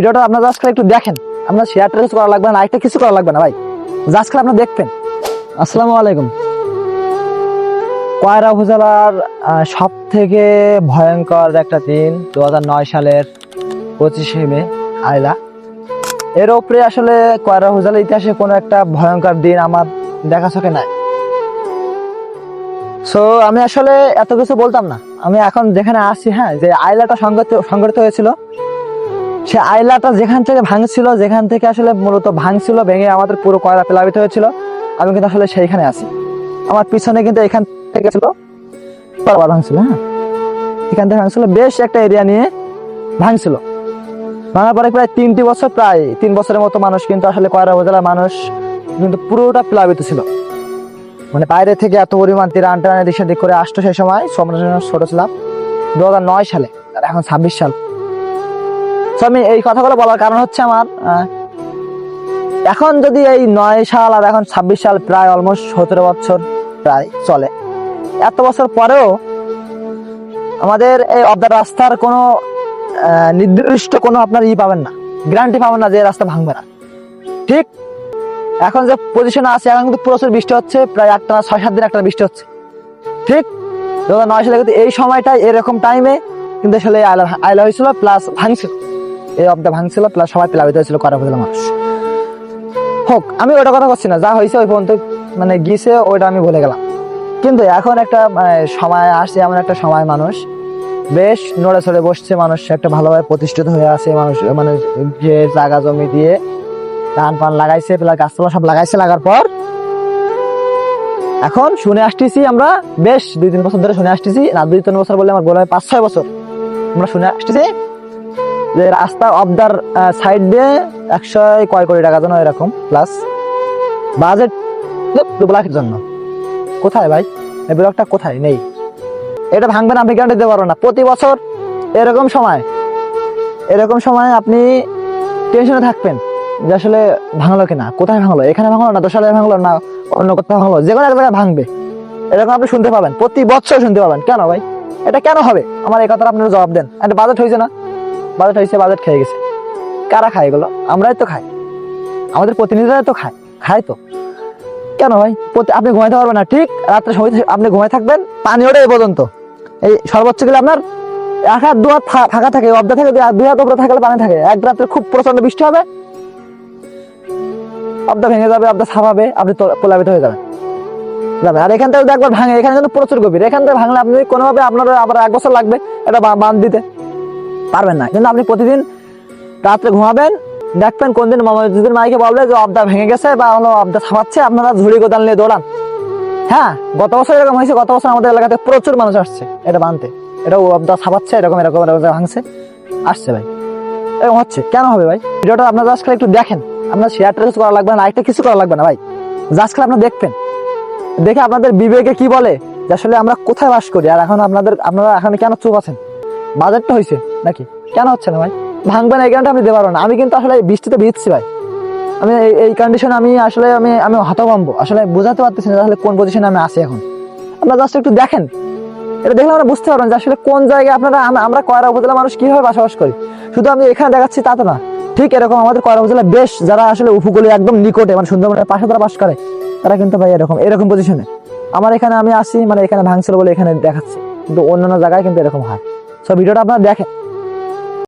ভিডিওটা আপনারা জাস্ট একটু দেখেন, আপনার শেয়ারটা কিছু করা লাগবে না, লাইকটা কিছু করা লাগবে না ভাই, জাস্ট আপনারা দেখবেন। আসসালামু আলাইকুম। কয়রা উপজেলার সব থেকে ভয়ঙ্কর একটা দিন 2009 সালের 25শে মে আইলা। এর উপরে আসলে কয়রা উপজেলার ইতিহাসে কোনো একটা ভয়ঙ্কর দিন আমার দেখা চোখে নাই। সো আমি আসলে এত কিছু বলতাম না, আমি এখন যেখানে আসছি, হ্যাঁ, যে আইলাটা সংগঠিত হয়েছিল, সে আইলাটা যেখান থেকে ভাঙছিল, যেখান থেকে আসলে মূলত ভাঙছিল, ভেঙে আমাদের পুরো কয়লা প্লাবিত হয়েছিল, আমি কিন্তু আসলে সেইখানে আছি। আমার পিছনে কিন্তু এখান থেকে ছিল ভাঙছিল, হ্যাঁ, এখান থেকে ভাঙছিল, বেশ একটা এরিয়া নিয়ে ভাঙছিল। ভাঙার পরে প্রায় 3টি বছর, প্রায় 3 বছরের মতো মানুষ কিন্তু আসলে কয়রা উপজেলার মানুষ কিন্তু পুরোটা প্লাবিত ছিল। মানে বাইরে থেকে এত পরিমাণ তীরা আন্টানা দিক সেদিক করে আসতো সেই সময়, ছোট ছিলাম 2009 সালে, আর এখন 26 সাল। তো আমি এই কথাগুলো বলার কারণ হচ্ছে আমার এখন যদি এই 9 সাল আর এখন 26 সাল, প্রায় অলমোস্ট 17 বছর প্রায় চলে, এত বছর পরেও আমাদের এই অবদার রাস্তার কোনো নির্দিষ্ট কোনো আপনার পাবেন না, গ্যারান্টি পাবেন না যে রাস্তা ভাঙবে না। ঠিক এখন যে পজিশনে আছে, এখন কিন্তু প্রচুর বৃষ্টি হচ্ছে, প্রায় একটা 6-7 দিন একটা বৃষ্টি হচ্ছে। ঠিক 2009 সালে কিন্তু এই সময়টাই, এরকম টাইমে কিন্তু আসলে আইলা হয়েছিল, প্লাস ভাঙছিল, এই অবদা ভাঙছিল, প্লাস সবাই প্লাবিত হয়েছিল কয়রা উপজেলার মানুষ। হোক, আমি ওইটা কথা করছি না, যা হয়েছে ওই পর্যন্ত মানে গিয়েছে, ওইটা আমি বলে গেলাম। কিন্তু এখন একটা মানে সময় আসছে, এমন একটা সময় মানুষ বেশ নড়ে চড়ে বসছে, মানুষ একটা ভালোভাবে প্রতিষ্ঠিত হয়ে আছে, মানুষ মানে যে জায়গা জমি দিয়ে ধান পান লাগাইছে, প্লাস গাছপালা সব লাগাইছে, লাগার পর এখন শুনে আসতেছি আমরা, বেশ 2-3 বছর ধরে শুনে আসতেছি, না 2-3 বছর বলে আমার বলা হয় 5-6 বছর আমরা শুনে আসতেছি যে রাস্তা অবদার সাইড দিয়ে 100 কয় কোটি টাকা যেন এরকম, প্লাস বাজেট 2 লাখের জন্য। কোথায় ভাই এই ব্লকটা, কোথায় নেই? এটা ভাঙবেন, আপনি গ্যারান্টি দিতে পারবেন না। প্রতি বছর এরকম সময় আপনি টেনশনে থাকবেন যে আসলে ভাঙলো কিনা, কোথায় ভাঙলো, এখানে ভাঙলো না, দোষালয়ে ভাঙলো না, অন্য কোথাও ভাঙলো, যে কোনো এক জায়গায় ভাঙবে, এরকম আপনি শুনতে পাবেন, প্রতি বছর শুনতে পাবেন। কেন ভাই, এটা কেন হবে? আমার এই কথাটা আপনারা জবাব দেন। একটা বাজেট হয়েছে না, বাজেট হয়েছে, বাজেট খেয়ে গেছে, কারা খায় এগুলো? আমরাই তো খাই, আমাদের প্রতিনিধিরা তো খায় তো। কেন ভাই আপনি ঘুমাইতে পারবেন না? ঠিক রাত্রে সময় আপনি ঘুমাই থাকবেন, পানি ওঠে এই পর্যন্ত, এই সর্বোচ্চ গেলে আপনার 1 হাত 2 হাত ফাঁকা থাকে, অবদা থাকে, 2 হাত উপরে থাকলে পানি থাকে। এক রাত্রে খুব প্রচন্ড বৃষ্টি হবে, অবদা ভেঙে যাবে, অবদা ছাপাবে, আপনি প্লাবিত হয়ে যাবেন। আর এখান থেকে একবার ভাঙে, এখানে কিন্তু প্রচুর গভীর, এখান থেকে ভাঙলে আপনি কোনোভাবে আপনার আবার 1 বছর লাগবে এটা বাঁধ দিতে, পারবেন না। কিন্তু আপনি প্রতিদিন রাত্রে ঘুমাবেন, দেখবেন কোন দিন মামাজুদ্দিন মাইকে বলবে যে অবদা ভেঙে গেছে বা হলো অবদা ছাপাচ্ছে, আপনারা ঝুড়ি গোদাল নিয়ে দৌড়ান। হ্যাঁ, গত বছর এরকম হয়েছে, গত বছর আমাদের এলাকাতে প্রচুর মানুষ আসছে এটা বানতে, এটা অবদা ছাপাচ্ছে, এরকম এরকম এরকম ভাঙছে, আসছে ভাই, এরকম হচ্ছে। কেন হবে ভাই? ভিডিওটা আপনারা জাস্ট একটু দেখেন, আপনার শেয়ারটা কিছু করা লাগবে না, লাইকটা কিছু করা লাগবে না ভাই, জাস্ট আপনারা দেখবেন, দেখে আপনাদের বিবেকে কি বলে যে আসলে আমরা কোথায় বাস করি। আর এখন আপনারা এখন কেন চুপ আছেন? বাজেটটা হয়েছে নাকি, কেন হচ্ছে না ভাই? ভাঙবেন এই কারণটা আপনি দিতে পারবেন না। আমি কিন্তু আসলে বৃষ্টিতে ভিজছি ভাই, আমি এই কন্ডিশনে আমি আসলে আমি হতভম্ব, আসলে বোঝাতে পারতেছি না আসলে কোন পজিশনে আমি আছি এখন। আপনারা জাস্ট একটু দেখেন, এটা দেখলে আমরা বুঝতে পারবেন যে আসলে কোন জায়গায় আমরা কয়রা উপজেলা মানুষ কিভাবে বসবাস করি। শুধু আমি এখানে দেখাচ্ছি তা তো না, ঠিক এরকম আমাদের কয়রা উপজেলা বেশ যারা আসলে উপকূলে একদম নিকটে, মানে সুন্দরবনের পাশে যারা বাস করে, তারা কিন্তু ভাই এরকম পজিশনে। আমার এখানে আমি আসি, মানে এখানে ভাঙছিল বলে এখানে দেখাচ্ছি, কিন্তু অন্যান্য জায়গায় কিন্তু এরকম হয়। সব ভিডিওটা আপনারা দেখেন।